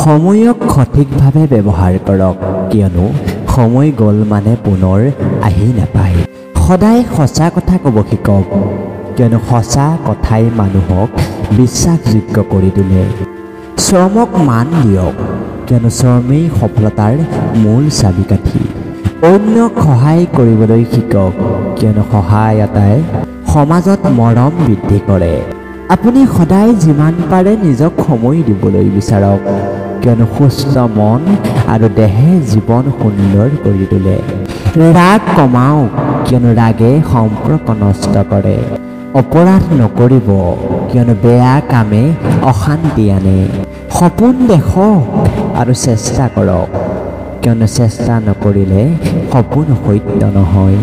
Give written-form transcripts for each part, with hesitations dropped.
সময়ক সঠিকভাৱে ব্যৱহাৰ কৰক, কিয়নো সময় গ'ল মানে পুনৰ আহি নাপায়। সদায় সঁচা কথা ক'ব শিকক, কিয়নো সঁচা কথাই মানুহক বিশ্বাসযোগ্য কৰি তোলে। শ্ৰমক মান দিয়ক, কিয়নো শ্ৰমেই সফলতাৰ মূল চাবিকাঠি। অন্যক সহায় কৰিবলৈ শিকক, কিয়নো সহায়তাই সমাজত মৰম বৃদ্ধি কৰে। আপুনি সদায় যিমান পাৰে নিজক সময় দিবলৈ বিচাৰক, কিয়নো সুস্থ মন আৰু দেহে জীৱন সুন্দৰ কৰি তোলে। ৰাগ কমাওক, কিয়নো ৰাগে সম্পৰ্ক নষ্ট কৰে। অপৰাধ নকৰিব, কিয়নো বেয়া কামে অশান্তি আনে। সপোন দেখক আৰু চেষ্টা কৰক, কিয়নো চেষ্টা নকৰিলে সপোন সত্য নহয়।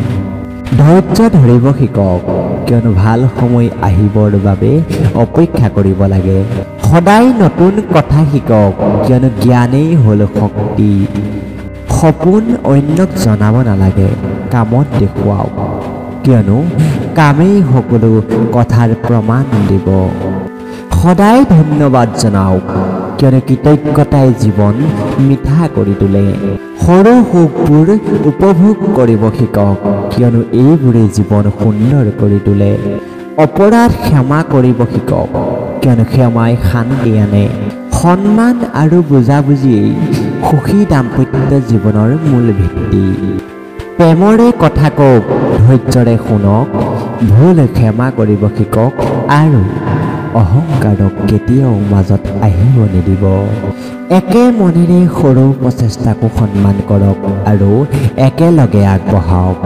ধৈৰ্য ধৰিব শিকক, কিয়নো ভাল সময় আহিবৰ বাবে অপেক্ষা কৰিব লাগে। সদায় নতুন কথা শিকক, কিয়নো জ্ঞানেই হ'ল শক্তি। সপোন অন্যক জনাব নালাগে, কামত দেখুৱাওক, কিয়নো কামেই সকলো কথাৰ প্ৰমাণ দিব। সদায় ধন্যবাদ জনাওক, কিয়নো কৃতজ্ঞতাই জীৱন মিঠা কৰি তোলে। সৰু সুখবোৰ উপভোগ কৰিব শিকক, কিয়নো এইবোৰে জীৱন সুন্দৰ কৰি তোলে। অপৰাধ ক্ষমা কৰিব শিকক, কিয়নো ক্ষমাই শান্তি আনে। সন্মান আৰু বুজাবুজিয়েই সুখী দাম্পত্য জীৱনৰ মূল ভিত্তি। প্ৰেমৰে কথা কওক, ধৈৰ্যৰে শুনক, ভুল ক্ষমা কৰিব শিকক আৰু অহংকাৰক কেতিয়াও মাজত আহিব নিদিব। একে মনেৰে সৰু প্ৰচেষ্টাকো সন্মান কৰক আৰু একেলগে আগবঢ়াওক।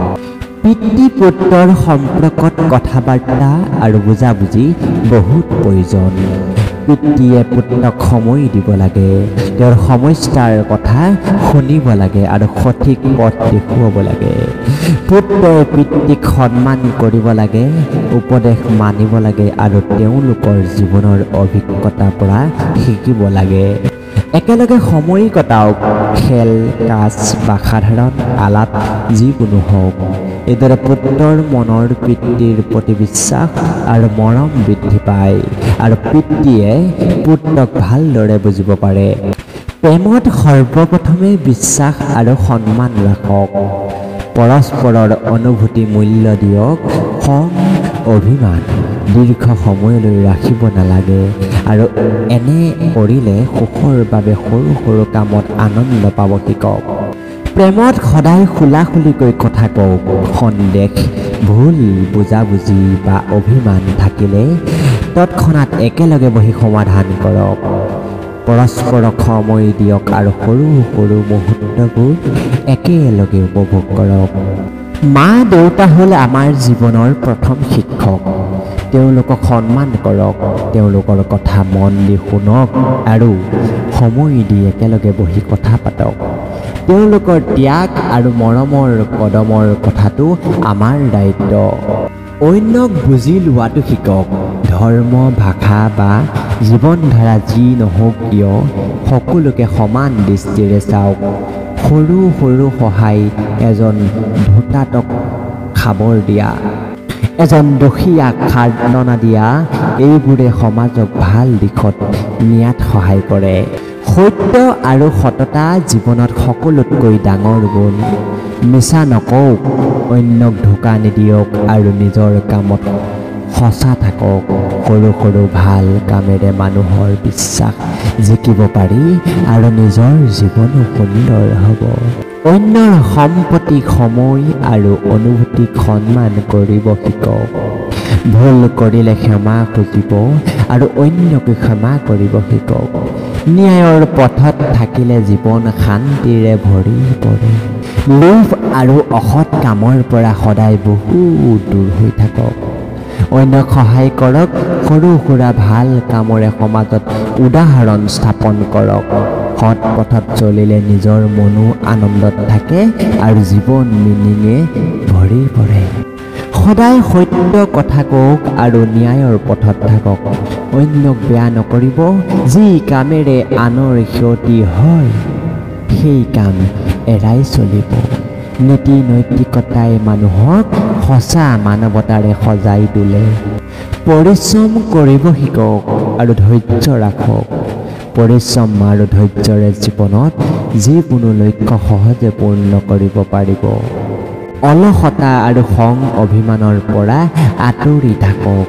পিতৃ পুত্ৰৰ সম্পৰ্কত কথা বাৰ্তা আৰু বুজাবুজি বহুত প্ৰয়োজন। পিতৃয়ে পুত্ৰক সময় দিব লাগে, তেওঁৰ সমস্যাৰ কথা শুনিব লাগে আৰু সঠিক পথ দেখুৱাব লাগে। পুত্ৰই পিতৃক সন্মান কৰিব লাগে, উপদেশ মানিব লাগে আৰু তেওঁলোকৰ জীৱনৰ অভিজ্ঞতাৰ পৰা শিকিব লাগে। একেলগে সময় কটাওক, খেল কাজ বা সাধাৰণ আলাপ যিকোনো হওক। এইদৰে পুত্ৰৰ মনৰ পিতৃৰ প্ৰতি বিশ্বাস আৰু মৰম বৃদ্ধি পায় আৰু পিতৃয়ে পুত্ৰক ভালদৰে বুজিব পাৰে। প্ৰেমত সৰ্বপ্ৰথমে বিশ্বাস আৰু সন্মান ৰাখক। পৰস্পৰৰ অনুভূতি মূল্য দিয়ক। খং অভিমান দীৰ্ঘ সময়লৈ ৰাখিব নালাগে আৰু এনে কৰিলে সুখৰ বাবে সৰু সৰু কামত আনন্দ পাব শিকক। প্ৰেমত সদায় খোলাখুলিকৈ কথা কওক। সন্দেহ, ভুল বুজাবুজি বা অভিমান থাকিলে তৎক্ষণাত একেলগে বহি সমাধান কৰক। পৰস্পৰক সময় দিয়ক আৰু সৰু সৰু মুহূৰ্তবোৰ একেলগে উপভোগ কৰক। মা দেউতা হ'ল আমাৰ জীৱনৰ প্ৰথম শিক্ষক। তেওঁলোকক সন্মান কৰক, তেওঁলোকৰ কথা মন দি শুনক আৰু সময় দি একেলগে বহি কথা পাতক। তেওঁলোকৰ ত্যাগ আৰু মৰমৰ কদমৰ কথাটো আমাৰ দায়িত্ব। অন্যক বুজি লোৱাটো শিকক। ধৰ্ম, ভাষা বা জীৱনধাৰা যি নহওক কিয় সকলোকে সমান দৃষ্টিৰে চাওক। সৰু সৰু সহায়, এজন ধোঁতাতক খাবৰ দিয়া, এজন দোষীয়াক সান্তনা দিয়া, এইবোৰে সমাজক ভাল দিশত নিয়াত সহায় কৰে। সত্য আৰু সততা জীৱনত সকলোতকৈ ডাঙৰ গুণ। মিছা নকওক, অন্যক ধোকা নিদিয়ক আৰু নিজৰ কামত সঁচা থাকক। সৰু সৰু ভাল কামেৰে মানুহৰ বিশ্বাস জিকিব পাৰি আৰু নিজৰ জীৱনো সুন্দৰ হ'ব। অন্যৰ সম্পত্তি, সময় আৰু অনুভূতিক সন্মান কৰিব শিকক। ভুল কৰিলে ক্ষমা খুজিব আৰু অন্যকে ক্ষমা কৰিব শিকক। ন্যায়ৰ পথত থাকিলে জীৱন শান্তিৰে ভৰি পৰে। লোভ আৰু অসৎ কামৰ পৰা সদায় বহুত দূৰ হৈ থাকক। অন্যক সহায় কৰক। সৰু সুৰা ভাল কামৰে সমাজত উদাহৰণ স্থাপন কৰক। সৎ পথত চলিলে নিজৰ মনো আনন্দত থাকে আৰু জীৱন মিনিঙে ভৰি পৰে। সদায় সত্য কথা কওক আৰু ন্যায়ৰ পথত থাকক। অন্যক বেয়া নকৰিব। যি কামেৰে আনৰ ক্ষতি হয় সেই কাম এৰাই চলিব। নীতি নৈতিকতাই মানুহক সঁচা মানৱতাৰে সজাই তোলে। পৰিশ্ৰম কৰিব শিকক আৰু ধৈৰ্য ৰাখক। পৰিশ্ৰম আৰু ধৈৰ্যৰে জীৱনত যিকোনো লক্ষ্য সহজে পূৰ্ণ কৰিব পাৰিব। অলসতা আৰু খং অভিমানৰ পৰা আঁতৰি থাকক।